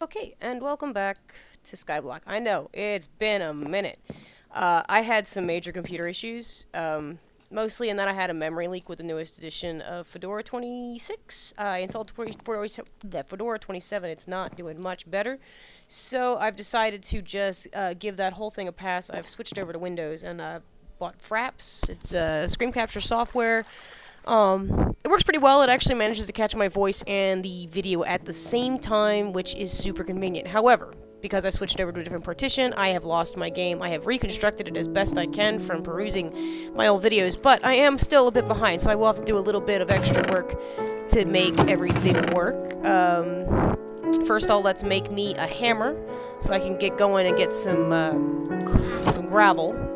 Okay, and welcome back to Skyblock. I know, it's been a minute. I had some major computer issues, mostly in that I had a memory leak with the newest edition of Fedora 26. I installed Fedora 27, it's not doing much better. So I've decided to just give that whole thing a pass. I've switched over to Windows and bought Fraps. It's screen capture software. It works pretty well. It actually manages to catch my voice and the video at the same time, which is super convenient. However, because I switched over to a different partition, I have lost my game. I have reconstructed it as best I can from perusing my old videos, but I am still a bit behind, so I will have to do a little bit of extra work to make everything work. First of all, let's make me a hammer so I can get going and get some gravel.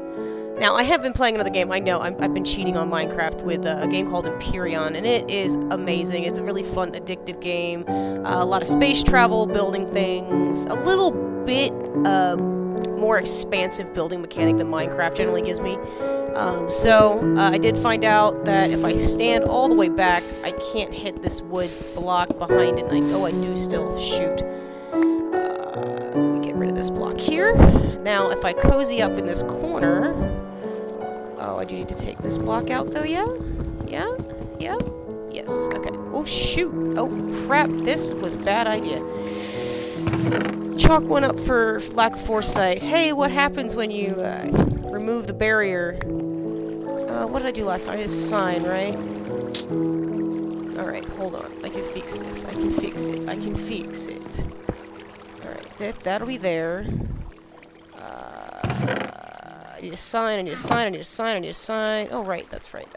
Now, I have been playing another game. I know, I've been cheating on Minecraft with a game called Empyrean, and it is amazing. It's a really fun, addictive game. A lot of space travel, building things, a little bit more expansive building mechanic than Minecraft generally gives me. I did find out that if I stand all the way back, I can't hit this wood block behind it, and I know I do still shoot. Let me get rid of this block here. Now, if I cozy up in this corner... Oh, I do need to take this block out, though, yeah? Yeah? Yeah? Yes, okay. Oh, shoot! Oh, crap, this was a bad idea. Chalk one up for lack of foresight. Hey, what happens when you remove the barrier? What did I do last time? I did a sign, right? Alright, hold on. I can fix this. I can fix it. I can fix it. Alright, that'll be there. I need a sign, I need a sign, I need a sign, I need a sign. Oh, right, that's right.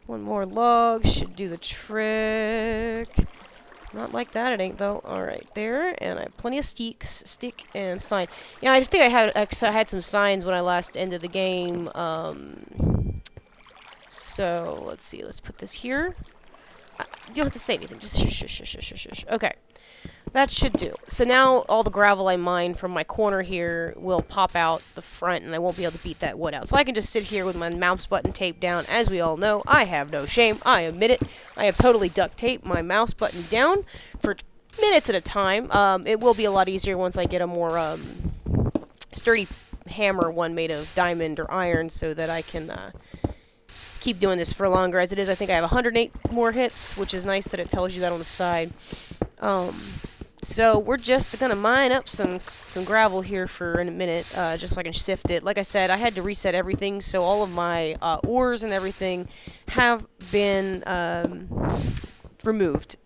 One more log should do the trick. Not like that, it ain't, though. Alright, there, and I have plenty of stick and sign. Yeah, I think I had some signs when I last ended the game. So, let's see, let's put this here. You don't have to say anything, just shush. Okay. That should do. So now all the gravel I mine from my corner here will pop out the front, and I won't be able to beat that wood out. So I can just sit here with my mouse button taped down. As we all know, I have no shame. I admit it. I have totally duct taped my mouse button down for minutes at a time. It will be a lot easier once I get a more sturdy hammer, one made of diamond or iron, so that I can keep doing this for longer. As it is, I think I have 108 more hits, which is nice that it tells you that on the side. So we're just gonna mine up some gravel here for a minute, just so I can sift it. Like I said, I had to reset everything, so all of my ores and everything have been removed.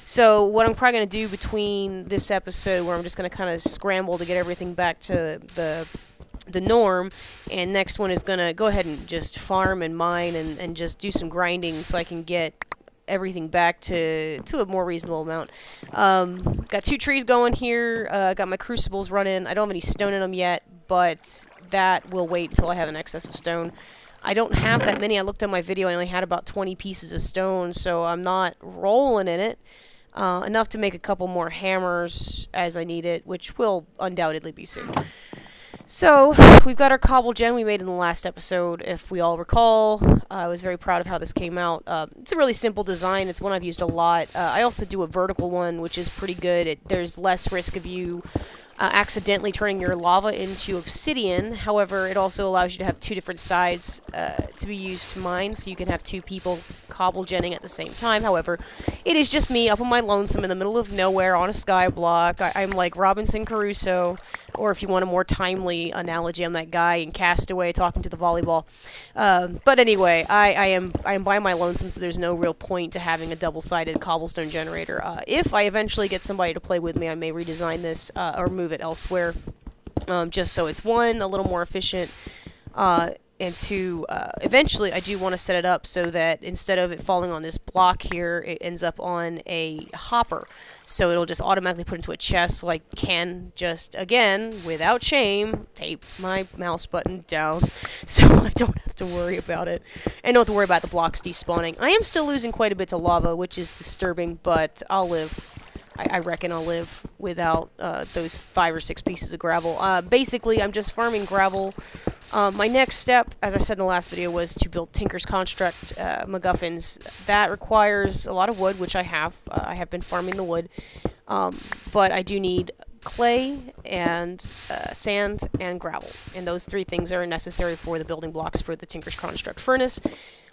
So what I'm probably gonna do between this episode, where I'm just gonna kind of scramble to get everything back to the norm, and next one is gonna go ahead and just farm and mine and just do some grinding so I can get everything back to a more reasonable amount. Got 2 trees going here. Got my crucibles running. I don't have any stone in them yet, but that will wait until I have an excess of stone. I don't have that many. I looked at my video. I only had about 20 pieces of stone, so I'm not rolling in it. Enough to make a couple more hammers as I need it, which will undoubtedly be soon. So, we've got our cobble gen we made in the last episode, if we all recall. I was very proud of how this came out. It's a really simple design. It's one I've used a lot. I also do a vertical one, which is pretty good. There's less risk of you accidentally turning your lava into obsidian. However, it also allows you to have 2 different sides to be used to mine, so you can have 2 people cobble genning at the same time. However, it is just me up on my lonesome in the middle of nowhere on a sky block. I'm like Robinson Crusoe, or if you want a more timely analogy, I'm that guy in Castaway talking to the volleyball. But anyway, I am by my lonesome, so there's no real point to having a double-sided cobblestone generator. If I eventually get somebody to play with me, I may redesign this or move it elsewhere, just so it's 1, a little more efficient, and 2, eventually I do want to set it up so that instead of it falling on this block here, it ends up on a hopper. So it'll just automatically put into a chest, so I can just, again, without shame, tape my mouse button down so I don't have to worry about it. And don't have to worry about the blocks despawning. I am still losing quite a bit to lava, which is disturbing, but I'll live. I reckon I'll live without those 5 or 6 pieces of gravel. Basically, I'm just farming gravel. My next step, as I said in the last video, was to build Tinker's Construct MacGuffins. That requires a lot of wood, which I have. I have been farming the wood. But I do need clay and sand and gravel, and those three things are necessary for the building blocks for the Tinker's Construct furnace,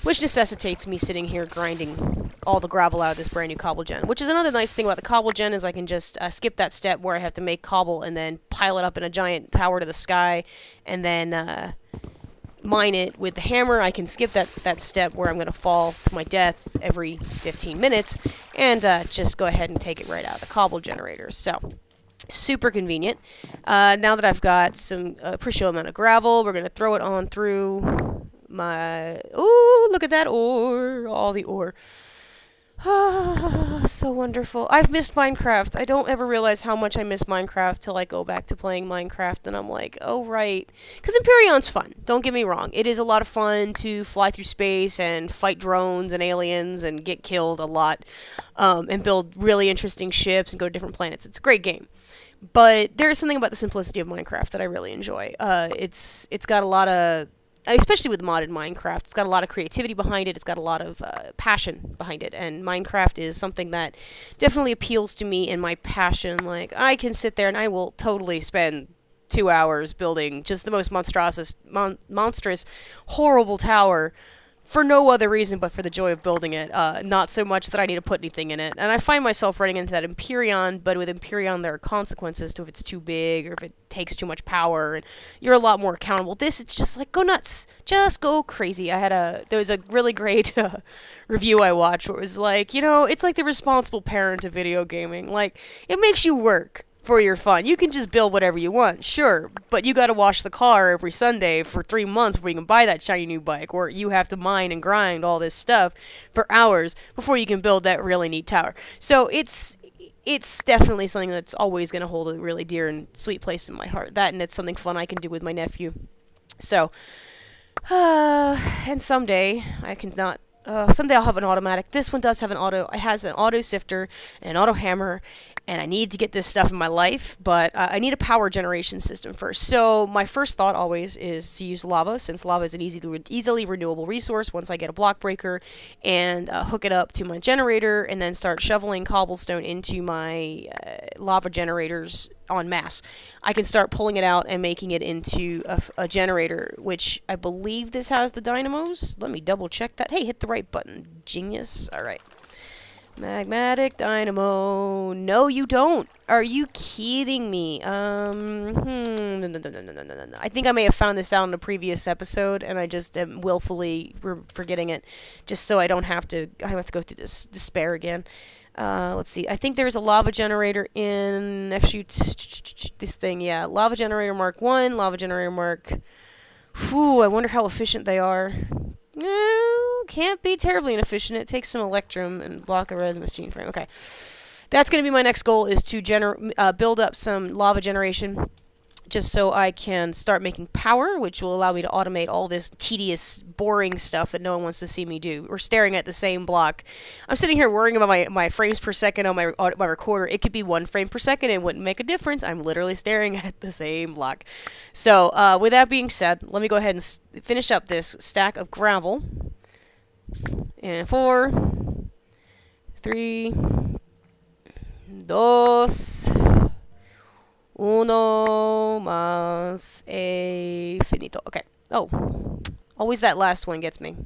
which necessitates me sitting here grinding all the gravel out of this brand new cobble gen. Which is another nice thing about the cobble gen, is I can just skip that step where I have to make cobble and then pile it up in a giant tower to the sky, and then mine it with the hammer. I can skip that step where I'm going to fall to my death every 15 minutes, and just go ahead and take it right out of the cobble generators. So, super convenient. Now that I've got some appreciable amount of gravel, we're going to throw it on through my... Ooh, look at that ore. All the ore. So wonderful. I've missed Minecraft. I don't ever realize how much I miss Minecraft till I go back to playing Minecraft, and I'm like, oh, right. Because Emperion's fun. Don't get me wrong. It is a lot of fun to fly through space and fight drones and aliens and get killed a lot, and build really interesting ships and go to different planets. It's a great game. But there is something about the simplicity of Minecraft that I really enjoy. It's got a lot of... Especially with modded Minecraft, it's got a lot of creativity behind it. It's got a lot of passion behind it, and Minecraft is something that definitely appeals to me in my passion. Like, I can sit there and I will totally spend 2 hours building just the most monstrous, horrible tower for no other reason but for the joy of building it. Not so much that I need to put anything in it. And I find myself running into that Empyrean, but with Empyrean there are consequences to if it's too big or if it takes too much power, and you're a lot more accountable. This, it's just like, go nuts. Just go crazy. There was a really great review I watched where it was like, it's like the responsible parent of video gaming. Like, it makes you work for your fun. You can just build whatever you want, sure, but you gotta wash the car every Sunday for 3 months before you can buy that shiny new bike, or you have to mine and grind all this stuff for hours before you can build that really neat tower. So it's definitely something that's always going to hold a really dear and sweet place in my heart. That, and it's something fun I can do with my nephew. So, and someday I can not... someday I'll have an automatic. This one does have an auto. It has an auto sifter and an auto hammer, and I need to get this stuff in my life, but I need a power generation system first. So my first thought always is to use lava, since lava is an easily renewable resource. Once I get a block breaker and hook it up to my generator, and then start shoveling cobblestone into my lava generators en masse, I can start pulling it out and making it into a generator, which I believe this has the dynamos. Let me double check that. Hey, hit the right button. Genius. All right. Magmatic dynamo. No, you don't. Are you kidding me? No. I think I may have found this out in a previous episode, and I just am willfully forgetting it, just so I don't have to. I have to go through this despair again. Let's see. I think there's a lava generator in actually this thing. Yeah, lava generator Mark 1, lava generator Mark. Whew, I wonder how efficient they are. No, can't be terribly inefficient. It takes some electrum and block a red machine frame. Okay. That's going to be my next goal, is to build up some lava generation, just so I can start making power, which will allow me to automate all this tedious, boring stuff that no one wants to see me do. We're staring at the same block. I'm sitting here worrying about my frames per second on my recorder. It could be 1 frame per second. It wouldn't make a difference. I'm literally staring at the same block. So, with that being said, let me go ahead and finish up this stack of gravel. And 4, 3, 2, uno más finito. Okay. Oh, always that last one gets me.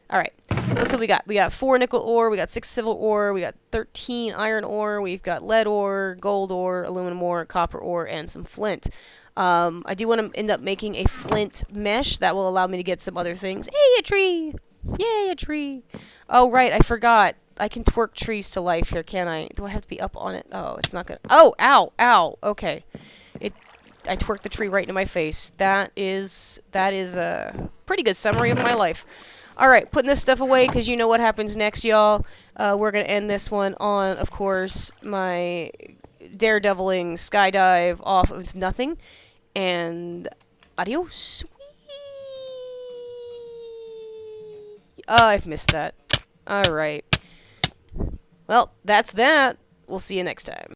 All right. So that's what we got. We got 4 nickel ore. We got 6 silver ore. We got 13 iron ore. We've got lead ore, gold ore, aluminum ore, copper ore, and some flint. I do want to end up making a flint mesh that will allow me to get some other things. Hey, a tree! Yay, a tree! Oh, right. I forgot. I can twerk trees to life here, can I? Do I have to be up on it? Oh, it's not gonna... Oh, ow, ow. Okay. I twerked the tree right into my face. That is a pretty good summary of my life. Alright, putting this stuff away, because you know what happens next, y'all. We're gonna end this one on, of course, my daredeviling skydive off of nothing. And adios. Oh, I've missed that. Alright. Well, that's that. We'll see you next time.